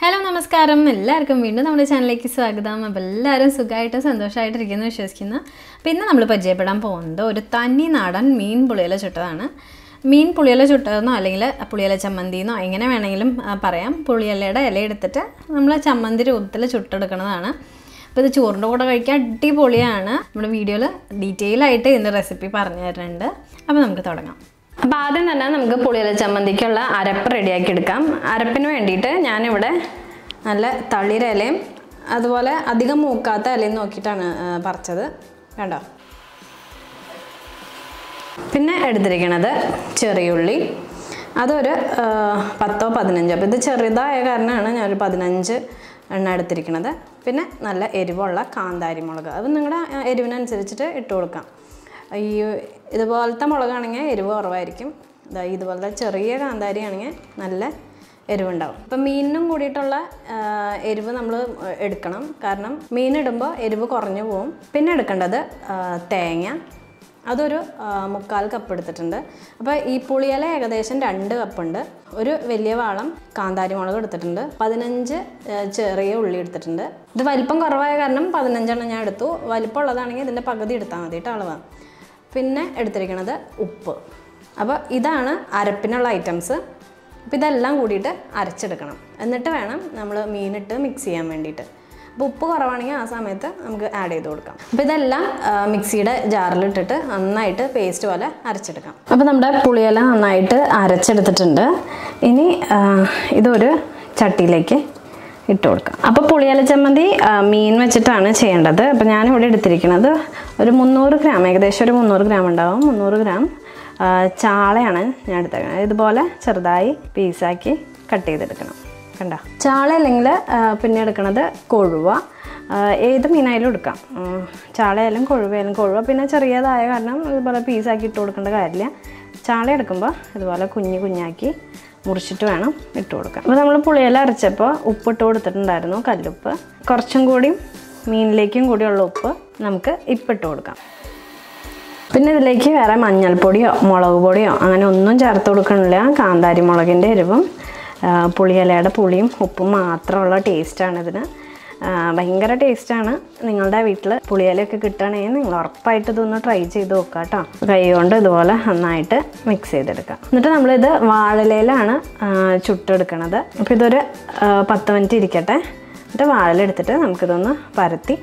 Hello, Namaskaram. എല്ലാവർക്കും വീണ്ടും നമ്മുടെ ചാനലിലേക്ക് സ്വാഗതം. അപ്പോൾ എല്ലാവരും സുഖമായിട്ട് സന്തോഷമായിട്ടിരിക്കുന്നു വിശ്വസിക്കുന്നു. പിന്നെ നമ്മൾ പരിചയപ്പെടാൻ പോകുന്നത് ഒരു തനി നാടൻ മീൻ പുളിയില ചുട്ടതാണ്. മീൻ പുളിയില ചുട്ടതെന്നോ അല്ലെങ്കിൽ പുളിയില ചമ്മന്തിന്നോ എങ്ങനെ വേണമെങ്കിലും പറയാം. പുളിയിലയുടെ ഇല എടുത്തിട്ട് നമ്മൾ ചമ്മന്തി രൂപത്തിൽ ചുട്ടെടുക്കുന്നതാണ്. അപ്പോൾ ഇത് ചോറിൻ്റെ കൂടെ കഴിക്കാൻ അടിപൊളിയാണ്. നമ്മുടെ വീഡിയോയിൽ ഡീറ്റെയിൽ ആയിട്ട് ഇതിൻ്റെ റെസിപ്പി പറഞ്ഞു തരുന്നുണ്ട്. അപ്പോൾ നമുക്ക് തുടങ്ങാം. അപ്പോൾ ആദ്യം തന്നെ നമുക്ക് പുളിയില ചമ്മന്തിക്കുള്ള അരപ്പ് റെഡിയാക്കി എടുക്കാം. അരപ്പിന് വേണ്ടിയിട്ട് ഞാനിവിടെ നല്ല തളിരിലയും അതുപോലെ അധികം മൂക്കാത്ത ഇലയും നോക്കിയിട്ടാണ് പറിച്ചത്. കണ്ടോ? പിന്നെ എടുത്തിരിക്കുന്നത് ചെറിയുള്ളി, അതൊരു 10-15. അപ്പോൾ ഇത് ചെറുതായ കാരണമാണ് ഞാനൊരു 15 എണ്ണ എടുത്തിരിക്കുന്നത്. പിന്നെ നല്ല എരിവുള്ള കാന്താരി മുളക്, അത് നിങ്ങളുടെ എരിവിനനുസരിച്ചിട്ട് ഇട്ട് കൊടുക്കാം. ഈ ഇതുപോലത്തെ മുളകാണെങ്കിൽ എരിവ് കുറവായിരിക്കും. ഇതുപോലത്തെ ചെറിയ കാന്താരി ആണെങ്കിൽ നല്ല എരിവുണ്ടാവും. അപ്പം മീനിനും കൂടിയിട്ടുള്ള എരിവ് നമ്മൾ എടുക്കണം, കാരണം മീനിടുമ്പോൾ എരിവ് കുറഞ്ഞു പോവും. പിന്നെ എടുക്കേണ്ടത് തേങ്ങ, അതൊരു 3/4 കപ്പ് എടുത്തിട്ടുണ്ട്. അപ്പോൾ ഈ പുളിയില ഏകദേശം 2 കപ്പുണ്ട്. ഒരു വലിയ വാളം കാന്താരി മുളക് എടുത്തിട്ടുണ്ട്. 15 ചെറിയ ഉള്ളി എടുത്തിട്ടുണ്ട്. ഇത് വലിപ്പം കുറവായ കാരണം 15 എണ്ണം ഞാൻ എടുത്തു. വലിപ്പം ഉള്ളതാണെങ്കിൽ ഇതിൻ്റെ പകുതി എടുത്താൽ മതിയിട്ട് അളവാണ്. പിന്നെ എടുത്തിരിക്കുന്നത് ഉപ്പ്. അപ്പോൾ ഇതാണ് അരപ്പിനുള്ള ഐറ്റംസ്. അപ്പോൾ ഇതെല്ലാം കൂടിയിട്ട് അരച്ചെടുക്കണം. എന്നിട്ട് വേണം നമ്മൾ മീനിട്ട് മിക്സ് ചെയ്യാൻ വേണ്ടിയിട്ട്. അപ്പോൾ ഉപ്പ് കുറവാണെങ്കിൽ ആ സമയത്ത് നമുക്ക് ആഡ് ചെയ്ത് കൊടുക്കാം. അപ്പോൾ ഇതെല്ലാം മിക്സിയുടെ ജാറിലിട്ടിട്ട് നന്നായിട്ട് പേസ്റ്റ് പോലെ അരച്ചെടുക്കാം. അപ്പോൾ നമ്മുടെ പുളിയില നന്നായിട്ട് അരച്ചെടുത്തിട്ടുണ്ട്. ഇനി ഇതൊരു ചട്ടിയിലേക്ക് ഇട്ട് കൊടുക്കാം. അപ്പോൾ പുളിയില ചമ്മന്തി മീൻ വെച്ചിട്ടാണ് ചെയ്യേണ്ടത്. അപ്പോൾ ഞാനിവിടെ എടുത്തിരിക്കുന്നത് ഒരു 300 ഗ്രാം, ഏകദേശം ഒരു 300 ഗ്രാം ഉണ്ടാവും. 300 ഗ്രാം ചാളയാണ് ഞാൻ എടുത്തേക്കുന്നത്. ഇതുപോലെ ചെറുതായി പീസാക്കി കട്ട് ചെയ്തെടുക്കണം. കണ്ടോ? ചാള അല്ലെങ്കിൽ പിന്നെ എടുക്കുന്നത് കൊഴുവ, ഏത് മീനായാലും എടുക്കാം. ചാളയായാലും കൊഴുവയായാലും. കൊഴുവ പിന്നെ ചെറിയതായ കാരണം ഇതുപോലെ പീസാക്കി ഇട്ട് കൊടുക്കേണ്ട കാര്യമില്ല. ചാള എടുക്കുമ്പോൾ ഇതുപോലെ കുഞ്ഞാക്കി മുറിച്ചിട്ട് വേണം ഇട്ട് കൊടുക്കാം. അപ്പോൾ നമ്മൾ പുളിയില അരച്ചപ്പോൾ ഉപ്പിട്ട് കൊടുത്തിട്ടുണ്ടായിരുന്നു, കല്ലുപ്പ്. കുറച്ചും കൂടി മീനിലേക്കും കൂടിയുള്ള ഉപ്പ് നമുക്ക് ഇപ്പിട്ട് കൊടുക്കാം. പിന്നെ ഇതിലേക്ക് വേറെ മഞ്ഞൾപ്പൊടിയോ മുളക് പൊടിയോ അങ്ങനെ ഒന്നും ചേർത്ത് കൊടുക്കണില്ല. കാന്താരി മുളകിൻ്റെ എരിവും പുളിയിലയുടെ പുളിയും ഉപ്പും മാത്രമുള്ള ടേസ്റ്റാണ് ഇതിന്. ഭയങ്കര ടേസ്റ്റാണ്. നിങ്ങളുടെ വീട്ടിൽ പുളിയിലയൊക്കെ കിട്ടുകയാണെങ്കിൽ നിങ്ങൾ ഉറപ്പായിട്ട് ഇതൊന്ന് ട്രൈ ചെയ്ത് നോക്കുക കേട്ടോ. കൈ കൊണ്ട് ഇതുപോലെ നന്നായിട്ട് മിക്സ് ചെയ്തെടുക്കാം. എന്നിട്ട് നമ്മളിത് വാഴയിലയിലാണ് ചുട്ടെടുക്കണത്. അപ്പോൾ ഇതൊരു 10 മിനിറ്റ് ഇരിക്കട്ടെ. എന്നിട്ട് വാഴയില എടുത്തിട്ട് നമുക്കിതൊന്ന് പരത്തി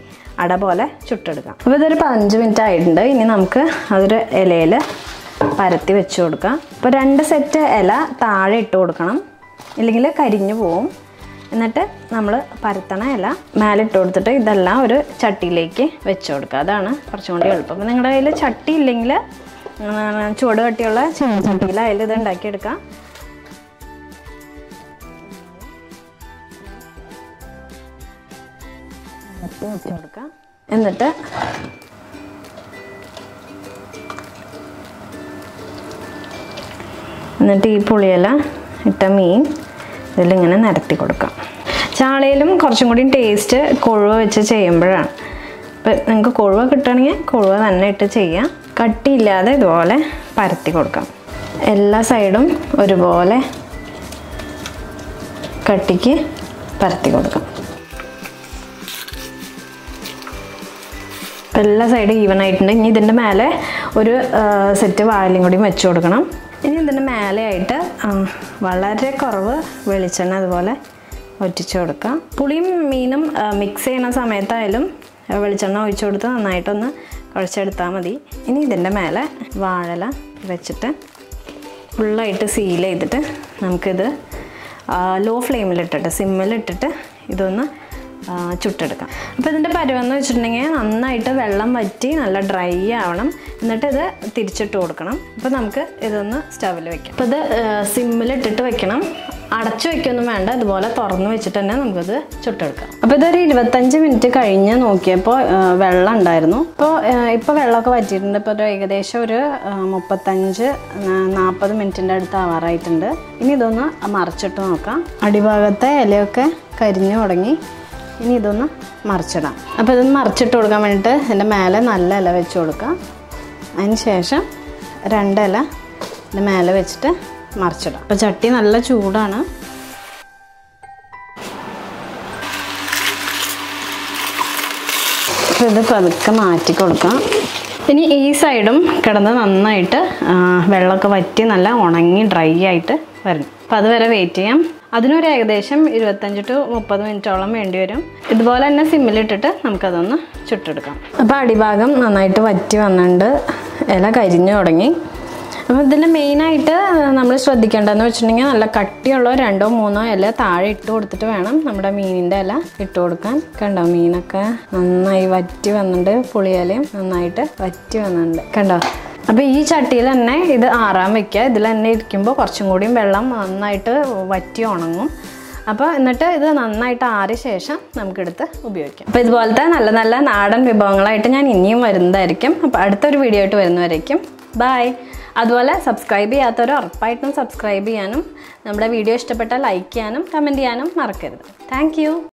അട പോലെ ചുട്ടെടുക്കാം. അപ്പോൾ ഇതൊരു 15 മിനിറ്റ് ആയിട്ടുണ്ട്. ഇനി നമുക്ക് അതൊരു ഇലയിൽ പരത്തി വെച്ച് കൊടുക്കാം. അപ്പോൾ 2 സെറ്റ് ഇല താഴെ ഇട്ട് കൊടുക്കണം, ഇല്ലെങ്കിൽ കരിഞ്ഞു പോവും. എന്നിട്ട് നമ്മൾ പരത്തണ ഇല മേലെ ഇട്ട് കൊടുത്തിട്ട് ഇതെല്ലാം ഒരു ചട്ടിയിലേക്ക് വെച്ച് കൊടുക്കുക. അതാണ് കുറച്ചും കൂടി എളുപ്പം. അപ്പോൾ നിങ്ങളുടെ കയ്യിൽ ചട്ടി ഇല്ലെങ്കിൽ ചുവട് കട്ടിയുള്ള ചട്ടിയിലായാലും ഇത് ഉണ്ടാക്കിയെടുക്കാം. വെച്ച് കൊടുക്കാം. എന്നിട്ട് ഈ പുളിയില ഇട്ട മീൻ ഇതിലിങ്ങനെ നിരത്തി കൊടുക്കാം. ചാളയിലും കുറച്ചും കൂടി ടേസ്റ്റ് കൊഴുവ വെച്ച് ചെയ്യുമ്പോഴാണ്. അപ്പോൾ നിങ്ങൾക്ക് കൊഴുവ കിട്ടുകയാണെങ്കിൽ കൊഴുവ തന്നെ ഇട്ട് ചെയ്യാം. കട്ടിയില്ലാതെ ഇതുപോലെ പരത്തി കൊടുക്കാം. എല്ലാ സൈഡും ഒരുപോലെ കട്ടിക്ക് പരത്തി കൊടുക്കാം. എല്ലാ സൈഡും ഈവൻ ആയിട്ടുണ്ട്. ഇനി ഇതിൻ്റെ മേലെ ഒരു സെറ്റ് വാഴയിലും കൂടി വെച്ച് കൊടുക്കണം. ഇനി ഇതിൻ്റെ മേലെയായിട്ട് വളരെ കുറവ് വെളിച്ചെണ്ണ അതുപോലെ ഒറ്റിച്ച് കൊടുക്കാം. പുളിയും മീനും മിക്സ് ചെയ്യുന്ന സമയത്തായാലും വെളിച്ചെണ്ണ ഒഴിച്ചു കൊടുത്ത് നന്നായിട്ടൊന്ന് കുഴച്ചെടുത്താൽ മതി. ഇനി ഇതിൻ്റെ മേലെ വാഴല വെച്ചിട്ട് ഫുള്ളായിട്ട് സീൽ ചെയ്തിട്ട് നമുക്കിത് ലോ ഫ്ലെയിമിലിട്ടിട്ട് സിമ്മിലിട്ടിട്ട് ഇതൊന്ന് ചുട്ടെടുക്കാം. അപ്പോൾ ഇതിൻ്റെ പരുവെന്ന് വെച്ചിട്ടുണ്ടെങ്കിൽ നന്നായിട്ട് വെള്ളം വറ്റി നല്ല ഡ്രൈ ആവണം. എന്നിട്ട് ഇത് തിരിച്ചിട്ട് കൊടുക്കണം. അപ്പോൾ നമുക്ക് ഇതൊന്ന് സ്റ്റവിൽ വെക്കാം. അപ്പോൾ ഇത് സിമ്മിലിട്ടിട്ട് വെക്കണം, അടച്ചു വയ്ക്കൊന്നും വേണ്ട. ഇതുപോലെ തുറന്ന് വെച്ചിട്ട് തന്നെ നമുക്കിത് ചുട്ടെടുക്കാം. അപ്പോൾ ഇതൊരു 25 മിനിറ്റ് കഴിഞ്ഞ് നോക്കിയപ്പോൾ വെള്ളം ഉണ്ടായിരുന്നു. ഇപ്പോൾ വെള്ളമൊക്കെ വറ്റിയിട്ടുണ്ട്. ഇപ്പോൾ ഏകദേശം ഒരു 35-40 മിനിറ്റിൻ്റെ അടുത്ത് ആവാറായിട്ടുണ്ട്. ഇനി ഇതൊന്ന് മറിച്ചിട്ട് നോക്കാം. അടിഭാഗത്തെ ഇലയൊക്കെ കരിഞ്ഞു തുടങ്ങി. ഇനി ഇതൊന്ന് മറിച്ചിടാം. അപ്പോൾ ഇതൊന്ന് മറിച്ചിട്ട് കൊടുക്കാൻ വേണ്ടിയിട്ട് ഇതിൻ്റെ മേലെ നല്ല ഇല വെച്ച് കൊടുക്കാം. അതിന് ശേഷം 2 ഇല ഇതിൻ്റെ മേലെ വെച്ചിട്ട് മറിച്ചിടാം. അപ്പോൾ ചട്ടി നല്ല ചൂടാണ്. അപ്പോൾ ഇത് പതുക്കെ മാറ്റി കൊടുക്കാം. ഇനി ഈ സൈഡും കിടന്ന് നന്നായിട്ട് വെള്ളമൊക്കെ വറ്റി നല്ല ഉണങ്ങി ഡ്രൈ ആയിട്ട് വരണം. അപ്പോൾ അതുവരെ വെയിറ്റ് ചെയ്യാം. അതിനൊരു ഏകദേശം 25 to 30 മിനിറ്റോളം വേണ്ടി വരും. ഇതുപോലെ തന്നെ സിമ്മിലിട്ടിട്ട് നമുക്കതൊന്ന് ചുട്ടെടുക്കാം. അപ്പോൾ അടിഭാഗം നന്നായിട്ട് വറ്റി വന്നിട്ടുണ്ട്, ഇല കരിഞ്ഞു തുടങ്ങി. അപ്പോൾ ഇതിൽ മെയിനായിട്ട് നമ്മൾ ശ്രദ്ധിക്കേണ്ടതെന്ന് വെച്ചിട്ടുണ്ടെങ്കിൽ നല്ല കട്ടിയുള്ള 2 or 3 ഇല താഴെ ഇട്ട് കൊടുത്തിട്ട് വേണം നമ്മുടെ മീനിൻ്റെ ഇല ഇട്ട് കൊടുക്കാൻ. കണ്ടോ, മീനൊക്കെ നന്നായി വറ്റി വന്നിട്ടുണ്ട്, പുളിയിലയും നന്നായിട്ട് വറ്റി വന്നിട്ടുണ്ട്. കണ്ടോ? അപ്പോൾ ഈ ചട്ടിയിൽ തന്നെ ഇത് ആറാൻ വെക്കുക. ഇതിൽ തന്നെ ഇരിക്കുമ്പോൾ കുറച്ചും കൂടിയും വെള്ളം നന്നായിട്ട് വറ്റി ഉണങ്ങും. അപ്പോൾ എന്നിട്ട് ഇത് നന്നായിട്ട് ആറിയ ശേഷം നമുക്കെടുത്ത് ഉപയോഗിക്കാം. അപ്പോൾ ഇതുപോലത്തെ നല്ല നല്ല നാടൻ വിഭവങ്ങളായിട്ട് ഞാൻ ഇനിയും വരുന്നതായിരിക്കും. അപ്പോൾ അടുത്തൊരു വീഡിയോ ആയിട്ട് വരുന്നവരായിരിക്കും. ബൈ. അതുപോലെ സബ്സ്ക്രൈബ് ചെയ്യാത്തവർ ഉറപ്പായിട്ടും സബ്സ്ക്രൈബ് ചെയ്യാനും നമ്മുടെ വീഡിയോ ഇഷ്ടപ്പെട്ടാൽ ലൈക്ക് ചെയ്യാനും കമൻറ്റ് ചെയ്യാനും മറക്കരുത്. Thank you.